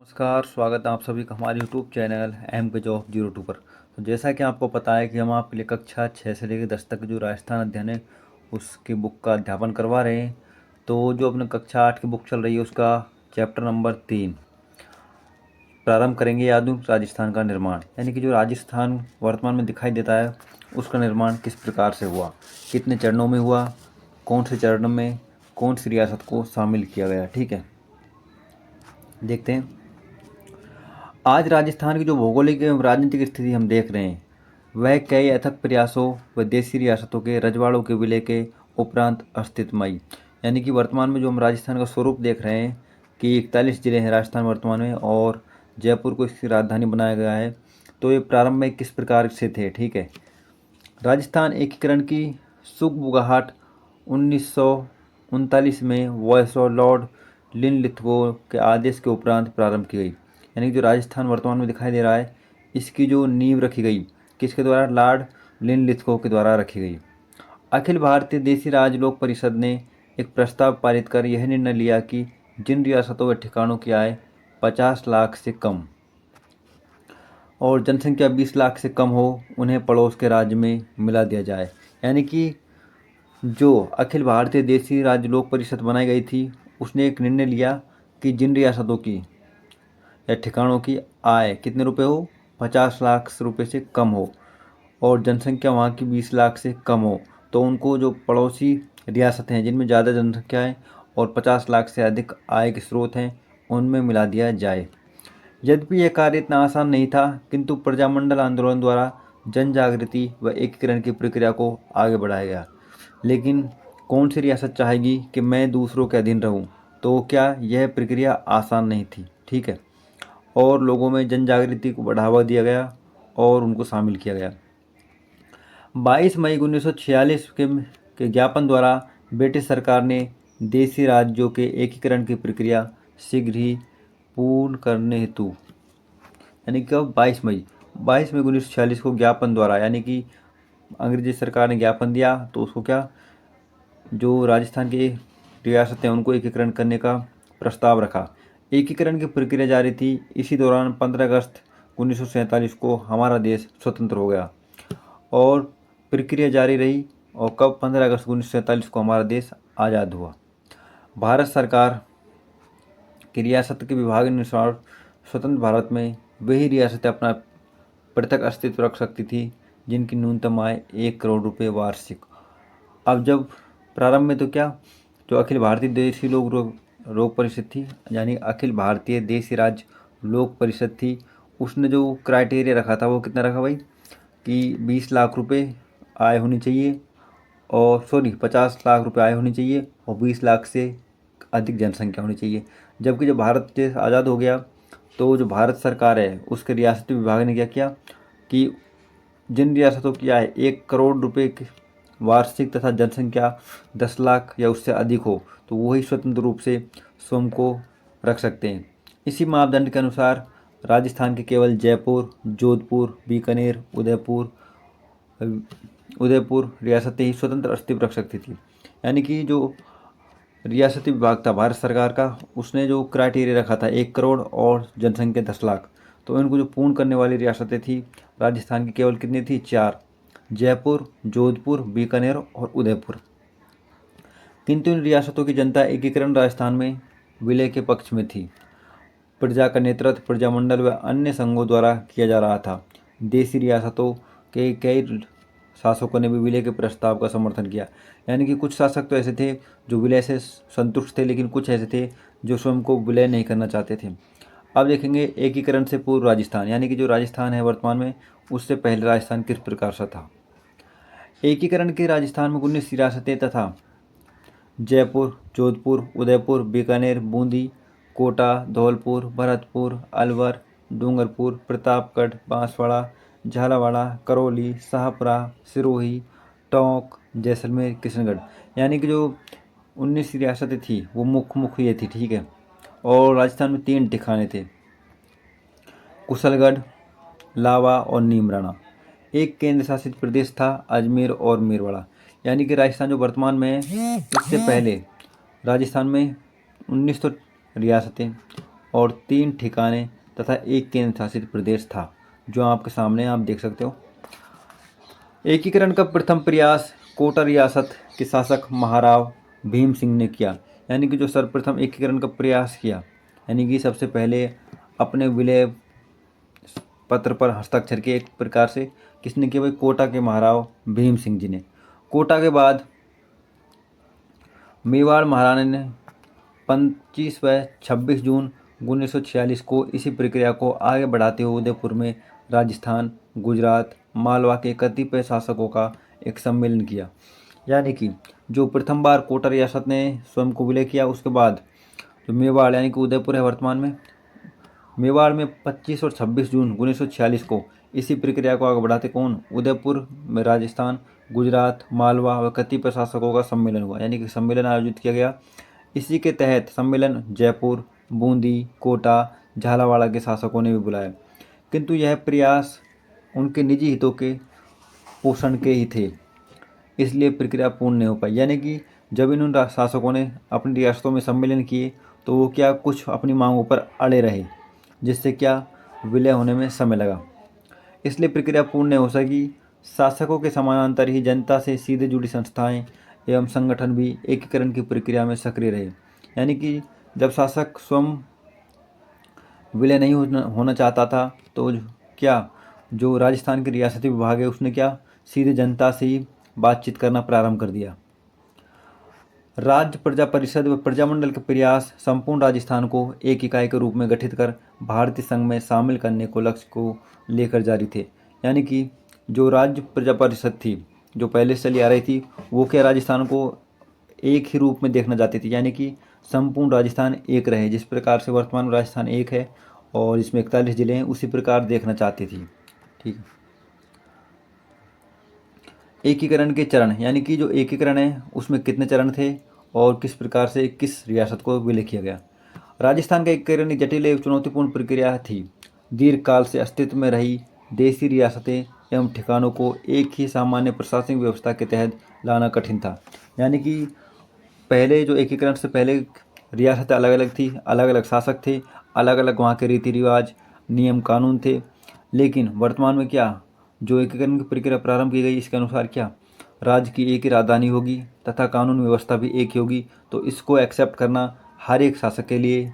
नमस्कार, स्वागत है आप सभी का हमारे यूट्यूब चैनल एम के जॉब 02 पर। तो जैसा कि आपको पता है कि हम आपके लिए कक्षा 6 से लेकर 10 तक जो राजस्थान अध्ययन है उसकी बुक का अध्यापन करवा रहे हैं। तो जो अपने कक्षा 8 की बुक चल रही है उसका चैप्टर नंबर 3 प्रारंभ करेंगे। आधुनिक राजस्थान का निर्माण, यानी कि जो राजस्थान वर्तमान में दिखाई देता है उसका निर्माण किस प्रकार से हुआ, कितने चरणों में हुआ, कौन से चरण में कौन सी रियासत को शामिल किया गया। ठीक है, देखते हैं। आज राजस्थान की जो भौगोलिक एवं राजनीतिक स्थिति हम देख रहे हैं वह कई अथक प्रयासों व देसी रियासतों के रजवाड़ों के विलय के उपरांत अस्तित्वमयी, यानी कि वर्तमान में जो हम राजस्थान का स्वरूप देख रहे हैं कि 41 जिले हैं राजस्थान वर्तमान में और जयपुर को इसकी राजधानी बनाया गया है। तो ये प्रारंभ में किस प्रकार से थे। ठीक है, राजस्थान एकीकरण की सुगबुगाहट 1939 में वायसरॉय लॉर्ड लिनलिथगो के आदेश के उपरांत प्रारंभ की गई, यानी कि जो राजस्थान वर्तमान में दिखाई दे रहा है इसकी जो नींव रखी गई किसके द्वारा, लॉर्ड लिनलिथगो के द्वारा रखी गई। अखिल भारतीय देसी राज लोक परिषद ने एक प्रस्ताव पारित कर यह निर्णय लिया कि जिन रियासतों व ठिकानों की आय 50 लाख से कम और जनसंख्या 20 लाख से कम हो उन्हें पड़ोस के राज्य में मिला दिया जाए। यानी कि जो अखिल भारतीय देसी राज्य लोक परिषद बनाई गई थी उसने एक निर्णय लिया कि जिन रियासतों की या ठिकानों की आय कितने रुपए हो, 50 लाख रुपए से कम हो और जनसंख्या वहाँ की 20 लाख से कम हो, तो उनको जो पड़ोसी रियासतें हैं जिनमें ज़्यादा जनसंख्या है और 50 लाख से अधिक आय के स्रोत हैं उनमें मिला दिया जाए। यद्यपि यह कार्य इतना आसान नहीं था, किंतु प्रजामंडल आंदोलन द्वारा जन जागृति व एकीकरण की प्रक्रिया को आगे बढ़ाया गया। लेकिन कौन सी रियासत चाहेगी कि मैं दूसरों के अधीन रहूं, तो क्या यह प्रक्रिया आसान नहीं थी। ठीक है, और लोगों में जन जागृति को बढ़ावा दिया गया और उनको शामिल किया गया। 22 मई 1946 के ज्ञापन द्वारा ब्रिटिश सरकार ने देसी राज्यों के एकीकरण की प्रक्रिया शीघ्र ही पूर्ण करने हेतु, यानी कि 22 मई 1946 को ज्ञापन द्वारा, यानी कि अंग्रेजी सरकार ने ज्ञापन दिया तो उसको क्या, जो राजस्थान की रियासतें उनको एकीकरण करने का प्रस्ताव रखा। एकीकरण की प्रक्रिया जारी थी। इसी दौरान 15 अगस्त 1947 को हमारा देश स्वतंत्र हो गया और प्रक्रिया जारी रही। और कब, 15 अगस्त 1947 को हमारा देश आज़ाद हुआ। भारत सरकार की रियासत के विभागानुसार स्वतंत्र भारत में वही रियासतें अपना पृथक अस्तित्व रख सकती थी जिनकी न्यूनतम आय 1 करोड़ रुपये वार्षिक। अब जब प्रारंभ में तो क्या, जो अखिल भारतीय देशी लोक परिषद थी, यानी अखिल भारतीय देशी राज्य लोक परिषद थी, उसने जो क्राइटेरिया रखा था वो कितना रखा भाई, कि 20 लाख रुपए आय होनी चाहिए और 50 लाख रुपए आय होनी चाहिए और 20 लाख से अधिक जनसंख्या होनी चाहिए। जबकि जब भारत देश आज़ाद हो गया तो जो भारत सरकार है उसके रियासती विभाग ने क्या किया कि जिन रियासतों की आय 1 करोड़ रुपए की वार्षिक तथा जनसंख्या 10 लाख या उससे अधिक हो तो वही स्वतंत्र रूप से स्वयं को रख सकते हैं। इसी मापदंड के अनुसार राजस्थान के केवल जयपुर, जोधपुर, बीकानेर, उदयपुर रियासतें ही स्वतंत्र अस्तित्व रख सकती थी। यानी कि जो रियासती विभाग था भारत सरकार का उसने जो क्राइटेरिया रखा था 1 करोड़ और जनसंख्या 10 लाख, तो इनको जो पूर्ण करने वाली रियासतें थी राजस्थान की केवल कितनी थी, 4, जयपुर, जोधपुर, बीकानेर और उदयपुर। किंतु इन रियासतों की जनता एकीकरण राजस्थान में विलय के पक्ष में थी। प्रजा का नेतृत्व प्रजामंडल व अन्य संघों द्वारा किया जा रहा था। देशी रियासतों के कई शासकों ने भी विलय के प्रस्ताव का समर्थन किया। यानी कि कुछ शासक तो ऐसे थे जो विलय से संतुष्ट थे, लेकिन कुछ ऐसे थे जो स्वयं को विलय नहीं करना चाहते थे। अब देखेंगे एकीकरण से पूर्व राजस्थान, यानी कि जो राजस्थान है वर्तमान में उससे पहले राजस्थान किस प्रकार से था। एकीकरण के राजस्थान में 19 रियासतें तथा जयपुर, जोधपुर, उदयपुर, बीकानेर, बूंदी, कोटा, धौलपुर, भरतपुर, अलवर, डूंगरपुर, प्रतापगढ़, बांसवाड़ा, झालावाड़, करौली, शाहपुरा, सिरोही, टोंक, जैसलमेर, किशनगढ़, यानी कि जो 19 रियासतें थी वो मुख्य ये थी। ठीक है, और राजस्थान में 3 ठिकाने थे, कुशलगढ़, लावा और नीमराना। एक केंद्र शासित प्रदेश था अजमेर और मेरवाड़ा। यानी कि राजस्थान जो वर्तमान में है इससे पहले राजस्थान में 19 तो रियासतें और 3 ठिकाने तथा एक केंद्र शासित प्रदेश था, जो आपके सामने आप देख सकते हो। एकीकरण का प्रथम प्रयास कोटा रियासत के शासक महाराव भीम सिंह ने किया। यानी कि जो सर्वप्रथम एकीकरण का प्रयास किया, यानी कि सबसे पहले अपने विलय पत्र पर हस्ताक्षर किए एक प्रकार से किसने किया भाई? कोटा के महाराव भीम सिंह जी ने। कोटा के बाद मेवाड़ महाराणा ने 25 व 26 जून 1946 को इसी प्रक्रिया को आगे बढ़ाते हुए उदयपुर में राजस्थान, गुजरात, मालवा के कतिपय शासकों का एक सम्मेलन किया। यानी कि जो प्रथम बार कोटा रियासत ने स्वयं को विलय किया, उसके बाद जो मेवाड़ यानी कि उदयपुर है वर्तमान में, मेवाड़ में 25 और 26 जून 1946 को इसी प्रक्रिया को आगे बढ़ाते कौन? उदयपुर में राजस्थान, गुजरात, मालवा व कतिपय शासकों का सम्मेलन हुआ। यानी कि सम्मेलन आयोजित किया गया। इसी के तहत सम्मेलन जयपुर, बूंदी, कोटा, झालावाड़ के शासकों ने भी बुलाया, किंतु यह प्रयास उनके निजी हितों के पोषण के ही थे, इसलिए प्रक्रिया पूर्ण नहीं हो पाई। यानी कि जब इन शासकों ने अपनी रियासतों में सम्मेलन किए तो वो क्या कुछ अपनी मांगों पर अड़े रहे, जिससे क्या विलय होने में समय लगा, इसलिए प्रक्रिया पूर्ण नहीं हो सकी। शासकों के समानांतर ही जनता से सीधे जुड़ी संस्थाएं एवं संगठन भी एकीकरण की प्रक्रिया में सक्रिय रहे। यानी कि जब शासक स्वयं विलय नहीं होना चाहता था तो क्या जो राजस्थान के रियासती विभाग है उसने क्या सीधे जनता से ही बातचीत करना प्रारंभ कर दिया। राज्य प्रजा परिषद व प्रजामंडल के प्रयास संपूर्ण राजस्थान को एक इकाई के रूप में गठित कर भारतीय संघ में शामिल करने को लक्ष्य को लेकर जारी थे। यानी कि जो राज्य प्रजा परिषद थी जो पहले से चली आ रही थी, वो क्या राजस्थान को एक ही रूप में देखना चाहती थी, यानी कि संपूर्ण राजस्थान एक रहे। जिस प्रकार से वर्तमान में राजस्थान एक है और इसमें 41 जिले हैं, उसी प्रकार देखना चाहती थी। ठीक है। एकीकरण के चरण, यानी कि जो एकीकरण है उसमें कितने चरण थे और किस प्रकार से किस रियासत को विलय किया गया। राजस्थान का एकीकरण एक जटिल एवं चुनौतीपूर्ण प्रक्रिया थी। दीर्घकाल से अस्तित्व में रही देशी रियासतें एवं ठिकानों को एक ही सामान्य प्रशासनिक व्यवस्था के तहत लाना कठिन था। यानी कि पहले जो एकीकरण से पहले रियासतें अलग अलग थी, अलग अलग शासक थे, अलग अलग वहाँ के रीति रिवाज, नियम कानून थे। लेकिन वर्तमान में क्या जो एकीकरण की प्रक्रिया प्रारंभ की गई, इसके अनुसार क्या राज्य की एक ही राजधानी होगी तथा कानून व्यवस्था भी एक ही होगी। तो इसको एक्सेप्ट करना हर एक शासक के लिए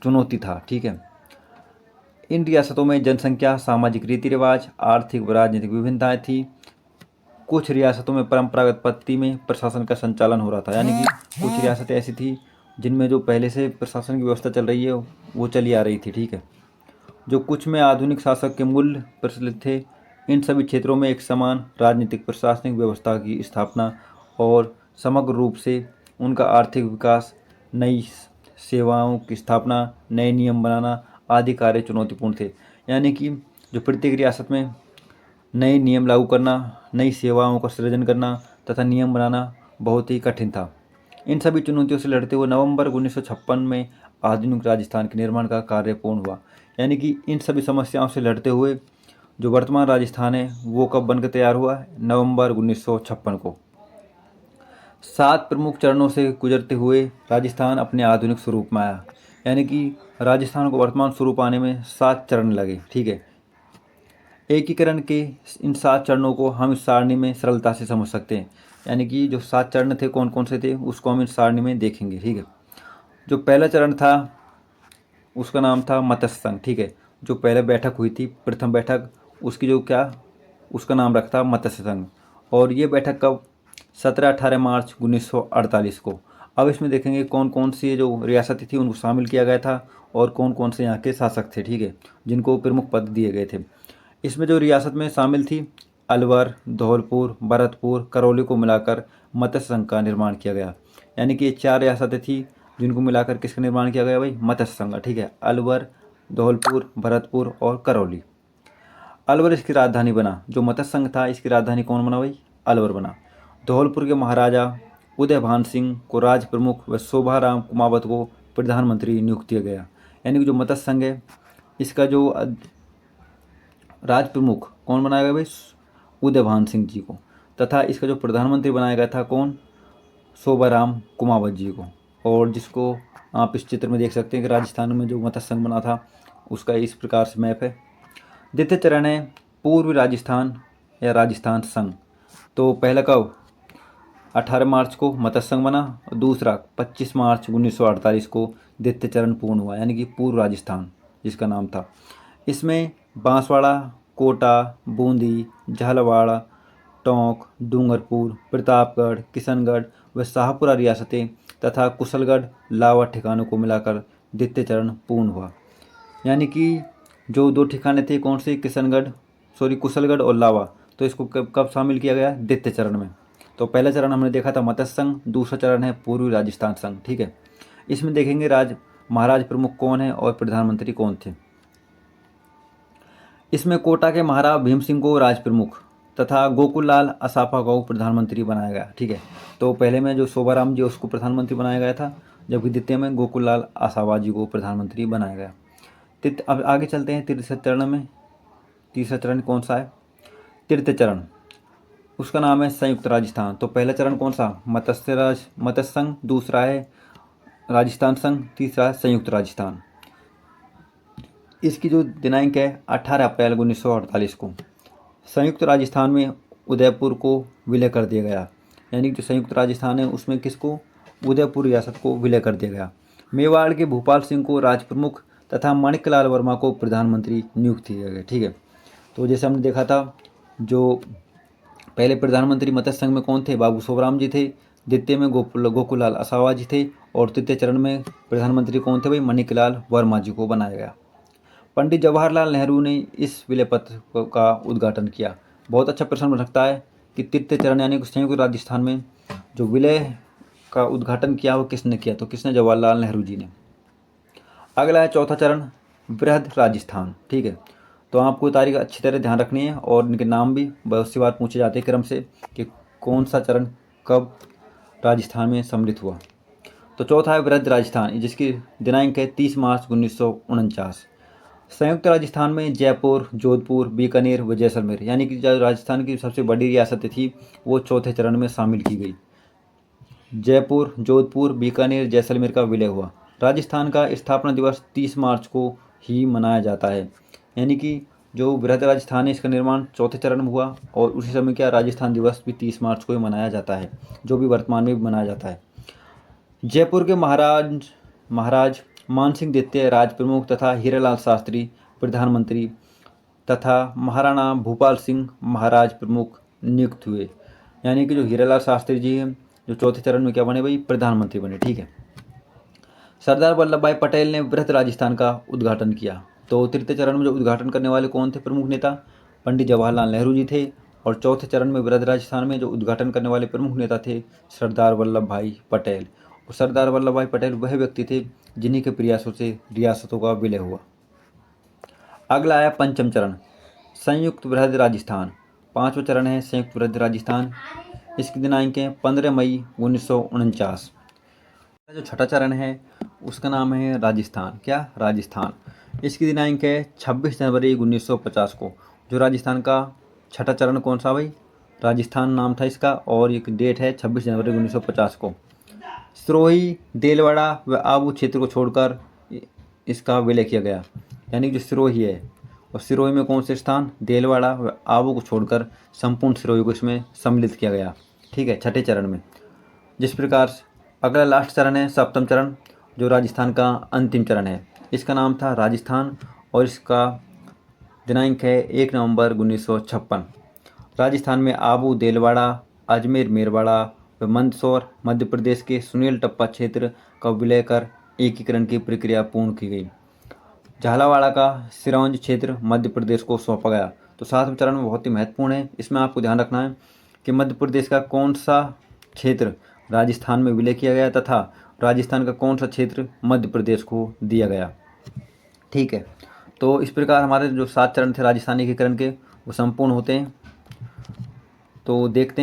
चुनौती था। ठीक है। इन रियासतों में जनसंख्या, सामाजिक रीति रिवाज, आर्थिक व राजनीतिक विभिन्नताएं थी। कुछ रियासतों में परंपरागत पद्धति में प्रशासन का संचालन हो रहा था। यानी कि कुछ रियासतें ऐसी थी जिनमें जो पहले से प्रशासन की व्यवस्था चल रही है वो चली आ रही थी। ठीक है। जो कुछ में आधुनिक शासक के मूल्य प्रचलित थे। इन सभी क्षेत्रों में एक समान राजनीतिक प्रशासनिक व्यवस्था की स्थापना और समग्र रूप से उनका आर्थिक विकास, नई सेवाओं की स्थापना, नए नियम बनाना आदि कार्य चुनौतीपूर्ण थे। यानी कि जो प्रत्येक रियासत में नए नियम लागू करना, नई सेवाओं का सृजन करना तथा नियम बनाना बहुत ही कठिन था। इन सभी चुनौतियों से लड़ते हुए नवंबर 1956 में आधुनिक राजस्थान के निर्माण का कार्य पूर्ण हुआ। यानी कि इन सभी समस्याओं से लड़ते हुए जो वर्तमान राजस्थान है वो कब बनकर तैयार हुआ? नवंबर 1956 को। 7 प्रमुख चरणों से गुजरते हुए राजस्थान अपने आधुनिक स्वरूप में आया। यानी कि राजस्थान को वर्तमान स्वरूप आने में 7 चरण लगे। ठीक है। एकीकरण के इन 7 चरणों को हम इस सारणी में सरलता से समझ सकते हैं। यानी कि जो 7 चरण थे कौन कौन से थे उसको हम इस सारणी में देखेंगे। ठीक है। जो पहला चरण था उसका नाम था मत्स्य संघ। ठीक है। जो पहले बैठक हुई थी, प्रथम बैठक, उसकी जो क्या उसका नाम रखा था मत्स्य संघ। और ये बैठक कब? 17-18 मार्च 1948 को। अब इसमें देखेंगे कौन कौन सी जो रियासतें थी उनको शामिल किया गया था और कौन कौन से यहाँ के शासक थे। ठीक है। जिनको प्रमुख पद दिए गए थे। इसमें जो रियासत में शामिल थी अलवर, धौलपुर, भरतपुर, करौली को मिलाकर मत्स्य संघ का निर्माण किया गया। यानी कि ये 4 रियासतें थी जिनको मिलाकर किसका निर्माण किया गया भाई? मत्स्य संघ। ठीक है। अलवर, धौलपुर, भरतपुर और करौली। अलवर इसकी राजधानी बना। जो मत्स्य संघ था इसकी राजधानी कौन बना भाई? अलवर बना। धौलपुर के महाराजा उदयभान सिंह को राज प्रमुख व शोभाराम कुमावत को प्रधानमंत्री नियुक्त किया गया। यानी कि जो मत्स्य संघ है इसका जो राज प्रमुख कौन बनाया गया भाई? उदयभान सिंह जी को। तथा इसका जो प्रधानमंत्री बनाया गया था कौन? शोभाराम कुमावत जी को। और जिसको आप इस चित्र में देख सकते हैं कि राजस्थान में जो मत्स्य संघ बना था उसका इस प्रकार से मैप है। द्वितीय चरण है पूर्वी राजस्थान या राजस्थान संघ। तो पहला कब 18 मार्च को मत्स्य संघ बना और दूसरा 25 मार्च 1948 को द्वितीय चरण पूर्ण हुआ, यानी कि पूर्व राजस्थान जिसका नाम था। इसमें बांसवाड़ा, कोटा, बूंदी, झालावाड़, टोंक, डूंगरपुर, प्रतापगढ़, किशनगढ़ व शाहपुरा रियासतें तथा कुशलगढ़, लावा ठिकानों को मिलाकर द्वितीय चरण पूर्ण हुआ। यानी कि जो 2 ठिकाने थे कौन से, कुशलगढ़ और लावा, तो इसको कब कब शामिल किया गया, द्वितीय चरण में। तो पहला चरण हमने देखा था मत्स्य संघ, दूसरा चरण है पूर्वी राजस्थान संघ। ठीक है, इसमें देखेंगे महाराज प्रमुख कौन है और प्रधानमंत्री कौन थे। इसमें कोटा के महाराज भीम सिंह को राज प्रमुख तथा गोकुल लाल असाफा को प्रधानमंत्री बनाया गया। ठीक है, तो पहले में जो शोभाराम जी उसको प्रधानमंत्री बनाया गया था, जबकि द्वितीय में गोकुल लाल आसावा जी को प्रधानमंत्री बनाया गया। अब आगे चलते हैं तीसरे चरण में। तीसरा चरण कौन सा है, तृतीय चरण, उसका नाम है संयुक्त राजस्थान। तो पहला चरण कौन सा, मत्स्य संघ, दूसरा है राजस्थान संघ, तीसरा है संयुक्त राजस्थान। इसकी जो दिनांक है 18 अप्रैल 1948 को संयुक्त राजस्थान में उदयपुर को विलय कर दिया गया। यानी कि जो संयुक्त राजस्थान है उसमें किसको, उदयपुर रियासत को विलय कर दिया गया। मेवाड़ के भूपाल सिंह को राज प्रमुख तथा माणिकलाल वर्मा को प्रधानमंत्री नियुक्त किया गया। ठीक है, तो जैसे हमने देखा था जो पहले प्रधानमंत्री मत्स्य संघ में कौन थे, बाबू सोबराम जी थे, द्वितीय में गोकुल लाल आसावा जी थे और तृतीय चरण में प्रधानमंत्री कौन थे भाई, माणिकलाल वर्मा जी को बनाया गया। पंडित जवाहरलाल नेहरू ने इस विलय पत्र का उद्घाटन किया। बहुत अच्छा प्रश्न बन सकता है कि तृतीय चरण यानी कि संयुक्त राजस्थान में जो विलय का उद्घाटन किया वो किसने किया, तो किसने, जवाहरलाल नेहरू जी ने। अगला है चौथा चरण बृहद राजस्थान। ठीक है, तो आपको तारीख अच्छी तरह ध्यान रखनी है और इनके नाम भी बहुत सी बार पूछे जाते हैं क्रम से कि कौन सा चरण कब राजस्थान में सम्मिलित हुआ। तो चौथा है बृहद राजस्थान, जिसकी दिनांक है 30 मार्च 1949। संयुक्त राजस्थान में जयपुर, जोधपुर, बीकानेर व जैसलमेर, यानी कि जो राजस्थान की सबसे बड़ी रियासतें थी वो चौथे चरण में शामिल की गई। जयपुर, जोधपुर, बीकानेर, जैसलमेर का विलय हुआ। राजस्थान का स्थापना दिवस 30 मार्च को ही मनाया जाता है। यानी कि जो बृहद राजस्थान है इसका निर्माण चौथे चरण में हुआ और उसी समय क्या राजस्थान दिवस भी 30 मार्च को ही मनाया जाता है, जो भी वर्तमान में भी मनाया जाता है। जयपुर के महाराज मानसिंह द्वितीय राज प्रमुख तथा हीरालाल शास्त्री प्रधानमंत्री तथा महाराणा भूपाल सिंह महाराज प्रमुख नियुक्त हुए। यानी कि जो हीरालाल शास्त्री जी हैं जो चौथे चरण में क्या बने भाई, प्रधानमंत्री बने। ठीक है, सरदार वल्लभ भाई पटेल ने बृहद राजस्थान का उद्घाटन किया। तो तृतीय चरण में जो उद्घाटन करने वाले कौन थे प्रमुख नेता, पंडित जवाहरलाल नेहरू जी थे और चौथे चरण में बृहद राजस्थान में जो उद्घाटन करने वाले प्रमुख नेता थे सरदार वल्लभ भाई पटेल। और सरदार वल्लभ भाई पटेल वह व्यक्ति थे जिन्हीं के प्रयासों से रियासतों का विलय हुआ। अगला आया पंचम चरण संयुक्त बृहद राजस्थान। पांचवा चरण है संयुक्त बृहद राजस्थान, इसकी दिनांक है 15 मई 1949। जो छठा चरण है उसका नाम है राजस्थान, क्या, राजस्थान। इसकी दिनांक है 26 जनवरी 1950 को। जो राजस्थान का छठा चरण कौन सा भाई, राजस्थान नाम था इसका और एक डेट है 26 जनवरी 1950 को। सिरोही, देलवाड़ा व आबू क्षेत्र को छोड़कर इसका विलय किया गया। यानी जो सिरोही है और सिरोही में कौन से स्थान, देलवाड़ा व आबू को छोड़कर संपूर्ण सिरोही को इसमें सम्मिलित किया गया। ठीक है, छठे चरण में। जिस प्रकार अगला लास्ट चरण है सप्तम चरण, जो राजस्थान का अंतिम चरण है, इसका नाम था राजस्थान और इसका दिनांक है 1 नवंबर 1956। राजस्थान में आबू, देलवाड़ा, अजमेर, मेरवाड़ा व मंदसौर मध्य प्रदेश के सुनील टप्पा क्षेत्र का विलय कर एकीकरण की प्रक्रिया पूर्ण की गई। झालावाड़ा का सिरौंज क्षेत्र मध्य प्रदेश को सौंपा गया। तो सातवें चरण में बहुत ही महत्वपूर्ण है, इसमें आपको ध्यान रखना है कि मध्य प्रदेश का कौन सा क्षेत्र राजस्थान में विलय किया गया तथा राजस्थान का कौन सा क्षेत्र मध्य प्रदेश को दिया गया। ठीक है, तो इस प्रकार हमारे जो 7 चरण थे राजस्थान एकीकरण के वो संपूर्ण होते हैं। तो देखते हैं